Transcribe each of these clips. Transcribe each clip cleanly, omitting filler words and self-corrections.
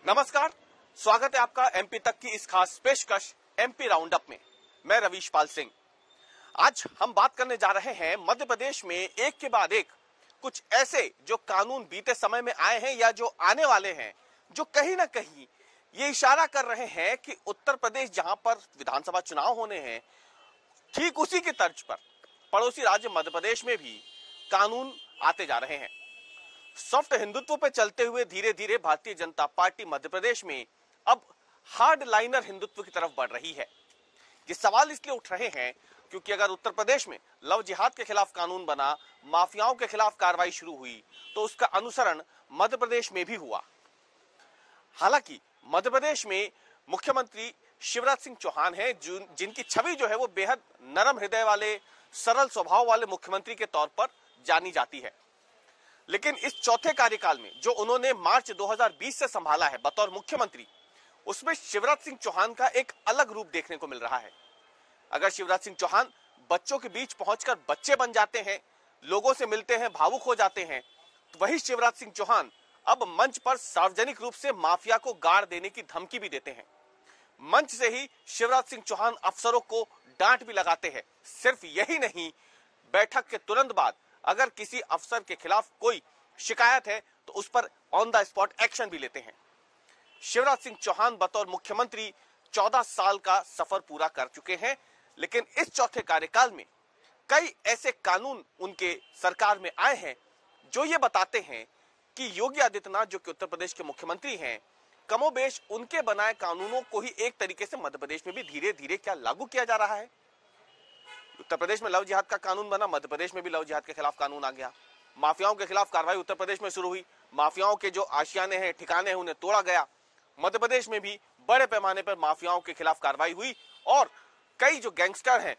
नमस्कार, स्वागत है आपका एमपी तक की इस खास पेशकश एमपी राउंड अप में। मैं रवीश पाल सिंह। आज हम बात करने जा रहे हैं मध्य प्रदेश में एक के बाद एक कुछ ऐसे जो कानून बीते समय में आए हैं या जो आने वाले हैं, जो कहीं ना कहीं ये इशारा कर रहे हैं कि उत्तर प्रदेश जहां पर विधानसभा चुनाव होने हैं, ठीक उसी की तर्ज पर पड़ोसी राज्य मध्य प्रदेश में भी कानून आते जा रहे हैं। सॉफ्ट हिंदुत्व पे चलते हुए धीरे धीरे भारतीय जनता पार्टी मध्य प्रदेश में अब हार्ड लाइनर हिंदुत्व की तरफ बढ़ रही है। ये सवाल इसलिए उठ रहे हैं क्योंकि अगर उत्तर प्रदेश में लव जिहाद के खिलाफ कानून बना, माफियाओं के खिलाफ कार्रवाई शुरू हुई, तो उसका अनुसरण मध्य प्रदेश में भी हुआ। हालांकि मध्य प्रदेश में मुख्यमंत्री शिवराज सिंह चौहान हैं, जिनकी छवि जो है वो बेहद नरम हृदय वाले, सरल स्वभाव वाले मुख्यमंत्री के तौर पर जानी जाती है। लेकिन इस चौथे कार्यकाल में जो उन्होंने मार्च 2020 से संभाला है बतौर मुख्यमंत्री, उसमें शिवराज सिंह चौहान का एक अलग रूप देखने को मिल रहा है। अगर शिवराज सिंह चौहान बच्चों के बीच पहुंचकर बच्चे बन जाते हैं, लोगों से मिलते हैं, भावुक हो जाते हैं, तो वही शिवराज सिंह चौहान अब मंच पर सार्वजनिक रूप से माफिया को गाड़ देने की धमकी भी देते हैं। मंच से ही शिवराज सिंह चौहान अफसरों को डांट भी लगाते हैं। सिर्फ यही नहीं, बैठक के तुरंत बाद अगर किसी अफसर के खिलाफ कोई शिकायत है तो उस पर ऑन द स्पॉट एक्शन भी लेते हैं। शिवराज सिंह चौहान बतौर मुख्यमंत्री 14 साल का सफर पूरा कर चुके हैं, लेकिन इस चौथे कार्यकाल में कई ऐसे कानून उनके सरकार में आए हैं जो ये बताते हैं कि योगी आदित्यनाथ जो कि उत्तर प्रदेश के मुख्यमंत्री हैं, कमोबेश उनके बनाए कानूनों को ही एक तरीके से मध्य प्रदेश में भी धीरे धीरे क्या लागू किया जा रहा है। उत्तर प्रदेश में लव जिहाद का कानून बना, मध्य प्रदेश में भी लव जिहाद के खिलाफ कानून आ गया। माफियाओं के खिलाफ कार्रवाई उत्तर प्रदेश में शुरू हुई, माफियाओं के जो आशियाने हैं, ठिकाने हैं, उन्हें तोड़ा गया। मध्य प्रदेश में भी बड़े पैमाने पर माफियाओं के खिलाफ कार्रवाई हुई और कई जो गैंगस्टर हैं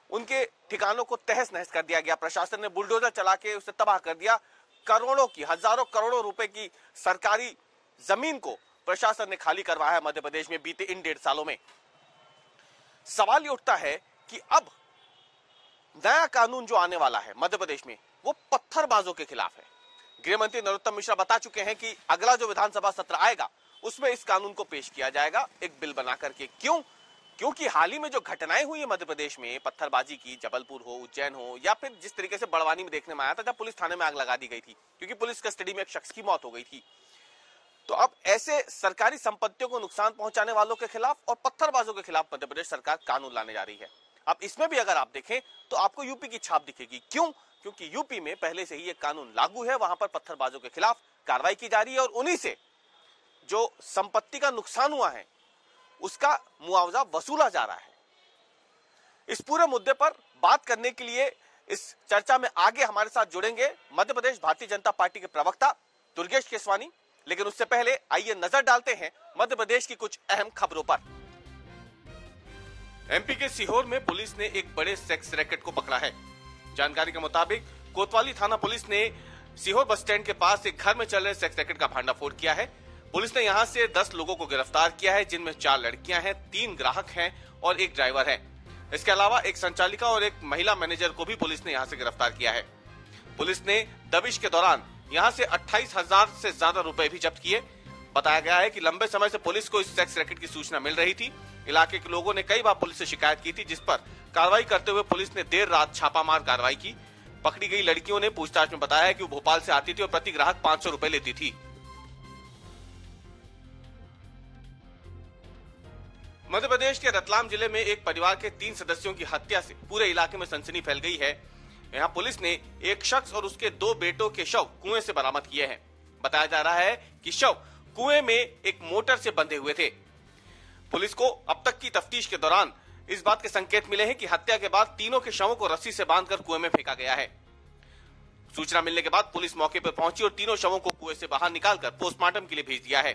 उनके ठिकानों को तहस नहस कर दिया गया। प्रशासन ने बुलडोजर चला के उसे तबाह कर दिया। करोड़ों की, हजारों करोड़ों रुपए की सरकारी जमीन को प्रशासन ने खाली करवाया मध्य प्रदेश में बीते इन 1.5 सालों में। सवाल ये उठता है कि अब नया कानून जो आने वाला है मध्य प्रदेश में, वो पत्थरबाजों के खिलाफ है। गृह मंत्री नरोत्तम मिश्रा बता चुके हैं कि अगला जो विधानसभा सत्र आएगा उसमें इस कानून को पेश किया जाएगा एक बिल बना करके। क्यों? क्योंकि हाल ही में जो घटनाएं हुई है मध्य प्रदेश में पत्थरबाजी की, जबलपुर हो, उज्जैन हो, या फिर जिस तरीके से बड़वानी में देखने में आया था जब पुलिस थाने में आग लगा दी गई थी क्योंकि पुलिस कस्टडी में एक शख्स की मौत हो गई थी। तो अब ऐसे सरकारी संपत्तियों को नुकसान पहुंचाने वालों के खिलाफ और पत्थरबाजों के खिलाफ मध्य प्रदेश सरकार कानून लाने जा रही है। अब इसमें भी अगर आप देखें तो आपको यूपी की छाप दिखेगी। क्यों? क्योंकि यूपी में पहले से ही ये कानून लागू है, वहां पर पत्थरबाजों के खिलाफ कार्रवाई की जा रही है और उन्हीं से जो संपत्ति का नुकसान हुआ है उसका मुआवजा वसूला जा रहा है। इस पूरे मुद्दे पर बात करने के लिए इस चर्चा में आगे हमारे साथ जुड़ेंगे मध्य प्रदेश भारतीय जनता पार्टी के प्रवक्ता दुर्गेश केसवानी। लेकिन उससे पहले आइए नजर डालते हैं मध्य प्रदेश की कुछ अहम खबरों पर। एमपी के सीहोर में पुलिस ने एक बड़े सेक्स रैकेट को पकड़ा है। जानकारी के मुताबिक कोतवाली थाना पुलिस ने सीहोर बस स्टैंड के पास एक घर में चल रहे सेक्स रैकेट का भांडाफोड़ किया है। पुलिस ने यहां से 10 लोगों को गिरफ्तार किया है, जिनमें 4 लड़कियां हैं, 3 ग्राहक हैं और 1 ड्राइवर है। इसके अलावा एक संचालिका और एक महिला मैनेजर को भी पुलिस ने यहां से गिरफ्तार किया है। पुलिस ने दबिश के दौरान यहां से 28,000 से ज्यादा रुपए भी जब्त किए। बताया गया है कि लंबे समय से पुलिस को इस सेक्स रैकेट की सूचना मिल रही थी। इलाके के लोगों ने कई बार पुलिस से शिकायत की थी, जिस पर कार्रवाई करते हुए पुलिस ने देर रात छापामार कार्रवाई की। पकड़ी गई लड़कियों ने पूछताछ में बताया है कि वो भोपाल से आती थी और प्रति ग्राहक 500 रुपए लेती थी। मध्य प्रदेश के रतलाम जिले में एक परिवार के 3 सदस्यों की हत्या से पूरे इलाके में सनसनी फैल गई है। यहाँ पुलिस ने एक शख्स और उसके 2 बेटों के शव कुएं से बरामद किए हैं। बताया जा रहा है कि शव कुएं में एक मोटर से बंधे हुए थे। पुलिस को अब तक की तफ्तीश के दौरान इस बात के संकेत मिले हैं कि हत्या के बाद तीनों के शवों को रस्सी से बांधकर कुएं में फेंका गया है। सूचना मिलने के बाद पुलिस मौके पर पहुंची और तीनों शवों को कुएं से बाहर निकालकर पोस्टमार्टम के लिए भेज दिया है।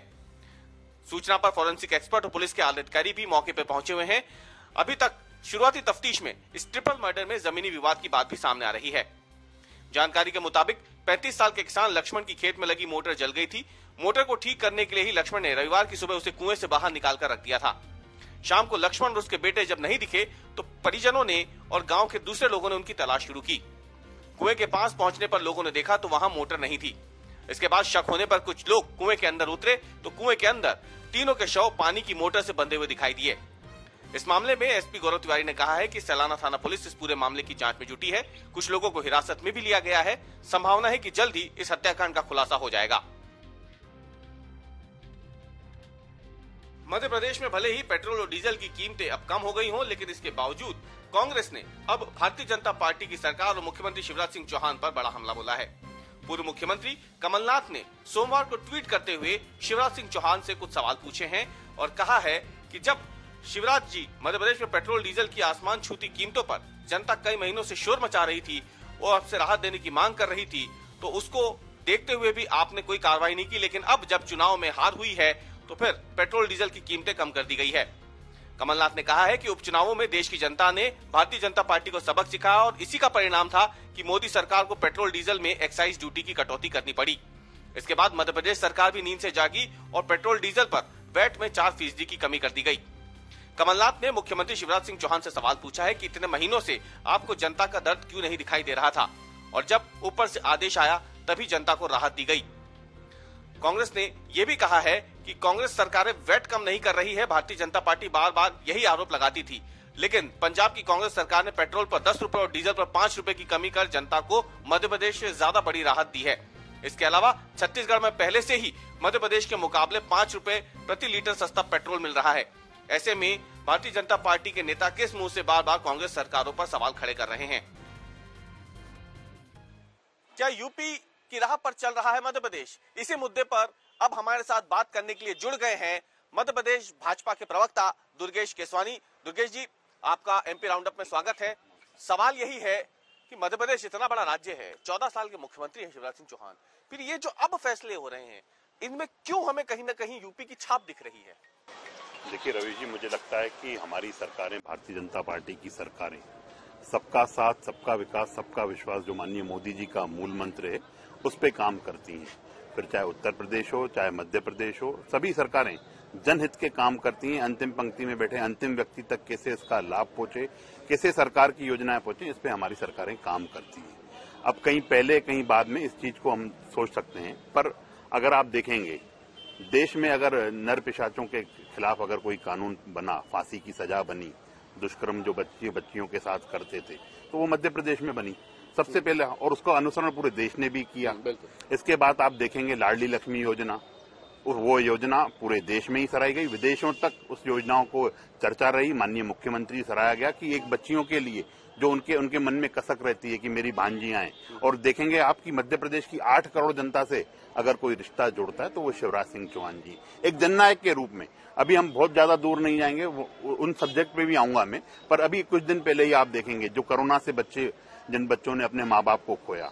सूचना पर फॉरेंसिक एक्सपर्ट और पुलिस के आला अधिकारी भी मौके पर पहुंचे हुए हैं। अभी तक शुरुआती तफ्तीश में इस ट्रिपल मर्डर में जमीनी विवाद की बात भी सामने आ रही है। जानकारी के मुताबिक 35 साल के किसान लक्ष्मण की खेत में लगी मोटर जल गई थी। मोटर को ठीक करने के लिए ही लक्ष्मण ने रविवार की सुबह उसे कुएं से बाहर निकाल कर रख दिया था। शाम को लक्ष्मण और उसके बेटे जब नहीं दिखे तो परिजनों ने और गांव के दूसरे लोगों ने उनकी तलाश शुरू की। कुएं के पास पहुंचने पर लोगों ने देखा तो वहां मोटर नहीं थी। इसके बाद शक होने पर कुछ लोग कुएं के अंदर उतरे तो कुएं के अंदर तीनों के शव पानी की मोटर से बंधे हुए दिखाई दिए। इस मामले में एसपी गौरव तिवारी ने कहा है कि सैलाना थाना पुलिस इस पूरे मामले की जांच में जुटी है। कुछ लोगों को हिरासत में भी लिया गया है। संभावना है कि जल्द ही इस हत्याकांड का खुलासा हो जाएगा। मध्य प्रदेश में भले ही पेट्रोल और डीजल की कीमतें अब कम हो गई हों, लेकिन इसके बावजूद कांग्रेस ने अब भारतीय जनता पार्टी की सरकार और मुख्यमंत्री शिवराज सिंह चौहान पर बड़ा हमला बोला है। पूर्व मुख्यमंत्री कमलनाथ ने सोमवार को ट्वीट करते हुए शिवराज सिंह चौहान से कुछ सवाल पूछे हैं और कहा है कि जब शिवराज जी मध्य प्रदेश में पेट्रोल डीजल की आसमान छूती कीमतों पर जनता कई महीनों से शोर मचा रही थी और आपसे राहत देने की मांग कर रही थी, तो उसको देखते हुए भी आपने कोई कार्रवाई नहीं की। लेकिन अब जब चुनाव में हार हुई है तो फिर पेट्रोल डीजल की कीमतें कम कर दी गई है। कमलनाथ ने कहा है कि उपचुनावों में देश की जनता ने भारतीय जनता पार्टी को सबक सिखाया और इसी का परिणाम था कि मोदी सरकार को पेट्रोल डीजल में एक्साइज ड्यूटी की कटौती करनी पड़ी। इसके बाद मध्य प्रदेश सरकार भी नींद से जागी और पेट्रोल डीजल पर वैट में 4% की कमी कर दी गई। कमलनाथ ने मुख्यमंत्री शिवराज सिंह चौहान से सवाल पूछा है कि इतने महीनों से आपको जनता का दर्द क्यों नहीं दिखाई दे रहा था और जब ऊपर से आदेश आया तभी जनता को राहत दी गई। कांग्रेस ने यह भी कहा है कि कांग्रेस सरकारें वैट कम नहीं कर रही है। भारतीय जनता पार्टी बार बार यही आरोप लगाती थी, लेकिन पंजाब की कांग्रेस सरकार ने पेट्रोल पर 10 रुपए और डीजल पर 5 रुपए की कमी कर जनता को मध्य प्रदेश से ज्यादा बड़ी राहत दी है। इसके अलावा छत्तीसगढ़ में पहले से ही मध्य प्रदेश के मुकाबले 5 रुपए प्रति लीटर सस्ता पेट्रोल मिल रहा है। ऐसे में भारतीय जनता पार्टी के नेता किस मुंह से बार बार कांग्रेस सरकारों पर सवाल खड़े कर रहे हैं? क्या यूपी की राह पर चल रहा है मध्य प्रदेश? इसी मुद्दे पर अब हमारे साथ बात करने के लिए जुड़ गए हैं मध्य प्रदेश भाजपा के प्रवक्ता दुर्गेश केसवानी। दुर्गेश जी, आपका एमपी राउंड अप में स्वागत है। सवाल यही है कि मध्य प्रदेश इतना बड़ा राज्य है, 14 साल के मुख्यमंत्री हैं शिवराज सिंह चौहान, फिर ये जो अब फैसले हो रहे हैं इनमें क्यों हमें कहीं ना कहीं यूपी की छाप दिख रही है? देखिए रवि जी, मुझे लगता है कि हमारी सरकारें, भारतीय जनता पार्टी की सरकारें, सबका साथ, सबका विकास, सबका विश्वास जो माननीय मोदी जी का मूल मंत्र है उस पे काम करती हैं। फिर चाहे उत्तर प्रदेश हो, चाहे मध्य प्रदेश हो, सभी सरकारें जनहित के काम करती हैं। अंतिम पंक्ति में बैठे अंतिम व्यक्ति तक कैसे इसका लाभ पहुंचे, कैसे सरकार की योजनाएं पहुंचे, इस पे हमारी सरकारें काम करती हैं। अब कहीं पहले कहीं बाद में इस चीज को हम सोच सकते हैं, पर अगर आप देखेंगे देश में अगर नर पिशाचों के खिलाफ अगर कोई कानून बना, फांसी की सजा बनी, दुष्कर्म जो बच्चियों के साथ करते थे, तो वो मध्य प्रदेश में बनी सबसे पहले, और उसका अनुसरण पूरे देश ने भी किया। इसके बाद आप देखेंगे लाडली लक्ष्मी योजना, वो योजना पूरे देश में ही सराही गई, विदेशों तक उस योजनाओं को चर्चा रही। माननीय मुख्यमंत्री सराहा गया कि एक बच्चियों के लिए जो उनके मन में कसक रहती है कि मेरी भांजियां हैं। और देखेंगे आपकी मध्य प्रदेश की 8 करोड़ जनता से अगर कोई रिश्ता जोड़ता है तो वो शिवराज सिंह चौहान जी एक जननायक के रूप में। अभी हम बहुत ज्यादा दूर नहीं जाएंगे, उन सब्जेक्ट पे भी आऊंगा मैं, पर अभी कुछ दिन पहले ही आप देखेंगे जो कोरोना से जिन बच्चों ने अपने माँ बाप को खोया,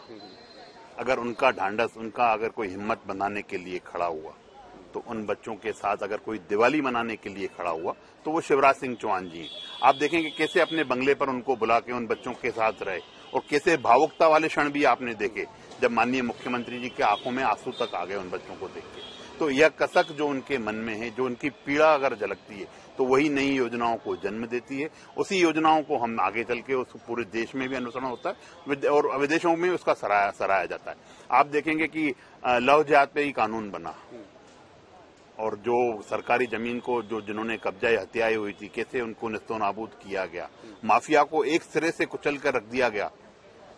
अगर उनका ढांढस, उनका अगर कोई हिम्मत बनाने के लिए खड़ा हुआ, तो उन बच्चों के साथ अगर कोई दिवाली मनाने के लिए खड़ा हुआ तो वो शिवराज सिंह चौहान जी। आप देखेंगे कैसे अपने बंगले पर उनको बुला के उन बच्चों के साथ रहे, और कैसे भावुकता वाले क्षण भी आपने देखे जब माननीय मुख्यमंत्री जी के आंखों में आंसू तक आ गए उन बच्चों को देख के। तो यह कसक जो उनके मन में है, जो उनकी पीड़ा अगर झलकती है, तो वही नई योजनाओं को जन्म देती है। उसी योजनाओं को हम आगे चल के उस पूरे देश में भी अनुसरण होता है और विदेशों में उसका सराहाया जाता है। आप देखेंगे कि लव जिहाद पे ही कानून बना, और जो सरकारी जमीन को जिन्होंने कब्जा हत्याएं हुई थी, कैसे उनको निस्तो नाबूद किया गया, माफिया को एक सिरे से कुचल कर रख दिया गया।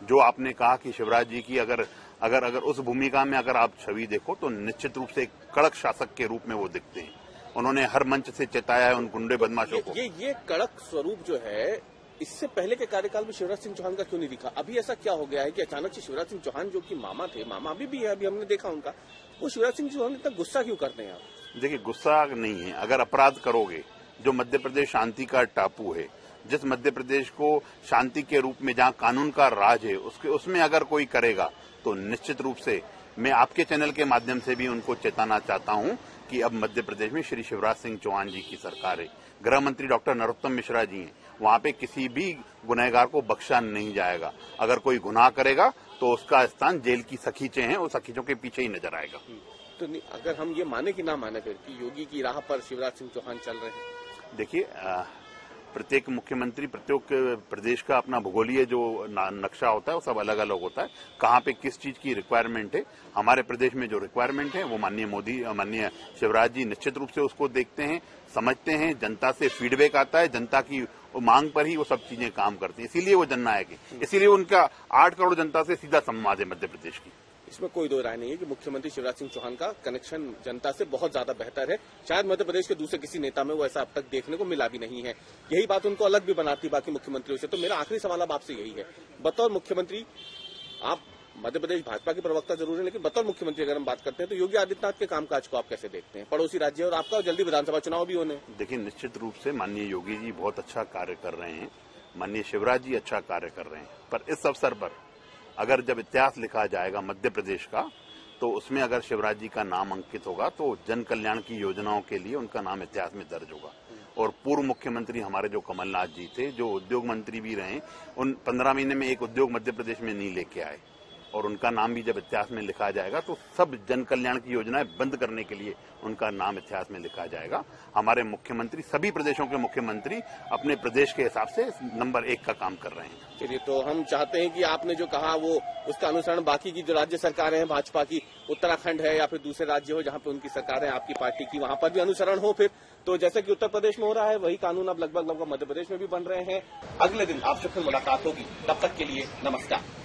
जो आपने कहा कि शिवराज जी की अगर उस भूमिका में अगर आप छवि देखो तो निश्चित रूप से एक कड़क शासक के रूप में वो दिखते हैं। उन्होंने हर मंच से चेताया है उन गुंडे बदमाशों को। ये कड़क स्वरूप जो है, इससे पहले के कार्यकाल में शिवराज सिंह चौहान का क्यों नहीं दिखा? अभी ऐसा क्या हो गया है कि अचानक से शिवराज सिंह चौहान जो कि मामा थे, मामा अभी भी है, अभी हमने देखा उनका, वो शिवराज सिंह चौहान इतना गुस्सा क्यों करते हैं आप? देखिए, गुस्सा नहीं है। अगर अपराध करोगे, जो मध्य प्रदेश शांति का टापू है, जिस मध्य प्रदेश को शांति के रूप में जहां कानून का राज है, उसमें अगर कोई करेगा तो निश्चित रूप से मैं आपके चैनल के माध्यम से भी उनको चेताना चाहता हूं कि अब मध्य प्रदेश में श्री शिवराज सिंह चौहान जी की सरकार है। गृह मंत्री डॉक्टर नरोत्तम मिश्रा जी हैं, वहां पे किसी भी गुनहगार को बख्शा नहीं जाएगा। अगर कोई गुनाह करेगा तो उसका स्थान जेल की सखीचें हैं, उस सखीचों के पीछे ही नजर आएगा। तो अगर हम ये माने कि ना माने फिर कि योगी की राह पर शिवराज सिंह चौहान चल रहे हैं? देखिए, प्रत्येक मुख्यमंत्री, प्रत्येक प्रदेश का अपना भूगोलीय जो नक्शा होता है वो सब अलग अलग होता है। कहाँ पे किस चीज की रिक्वायरमेंट है, हमारे प्रदेश में जो रिक्वायरमेंट है वो माननीय शिवराज जी निश्चित रूप से उसको देखते हैं, समझते हैं। जनता से फीडबैक आता है, जनता की मांग पर ही वो सब चीजें काम करती हैं। इसीलिए वो जननायक है, इसीलिए उनका 8 करोड़ जनता से सीधा संवाद है मध्य प्रदेश की। इसमें कोई दो राय नहीं है कि मुख्यमंत्री शिवराज सिंह चौहान का कनेक्शन जनता से बहुत ज्यादा बेहतर है। शायद मध्य प्रदेश के दूसरे किसी नेता में वो ऐसा अब तक देखने को मिला भी नहीं है। यही बात उनको अलग भी बनाती बाकी मुख्यमंत्रियों से। तो मेरा आखिरी सवाल अब आपसे यही है, बतौर मुख्यमंत्री, आप मध्य प्रदेश भाजपा के प्रवक्ता जरूर है, लेकिन बतौर मुख्यमंत्री अगर हम बात करते हैं तो योगी आदित्यनाथ के कामकाज को आप कैसे देखते हैं? पड़ोसी राज्य और आपका जल्दी विधानसभा चुनाव भी होने। देखिए, निश्चित रूप से माननीय योगी जी बहुत अच्छा कार्य कर रहे हैं, माननीय शिवराज जी अच्छा कार्य कर रहे हैं। पर इस अवसर पर अगर जब इतिहास लिखा जाएगा मध्य प्रदेश का, तो उसमें अगर शिवराज जी का नाम अंकित होगा तो जन कल्याण की योजनाओं के लिए उनका नाम इतिहास में दर्ज होगा। और पूर्व मुख्यमंत्री हमारे जो कमलनाथ जी थे, जो उद्योग मंत्री भी रहे, उन 15 महीने में एक उद्योग मध्य प्रदेश में नहीं लेके आए। और उनका नाम भी जब इतिहास में लिखा जाएगा तो सब जन कल्याण की योजनाएं बंद करने के लिए उनका नाम इतिहास में लिखा जाएगा। हमारे मुख्यमंत्री, सभी प्रदेशों के मुख्यमंत्री अपने प्रदेश के हिसाब से नंबर 1 का काम कर रहे हैं। चलिए, तो हम चाहते हैं कि आपने जो कहा वो उसका अनुसरण बाकी की जो राज्य सरकारें हैं भाजपा की, उत्तराखंड है या फिर दूसरे राज्य हो जहां पे उनकी सरकार है आपकी पार्टी की, वहां पर भी अनुसरण हो। फिर तो जैसे कि उत्तर प्रदेश में हो रहा है वही कानून अब लगभग मध्य प्रदेश में भी बन रहे हैं। अगले दिन आपसे फिर मुलाकात होगी, तब तक के लिए नमस्कार।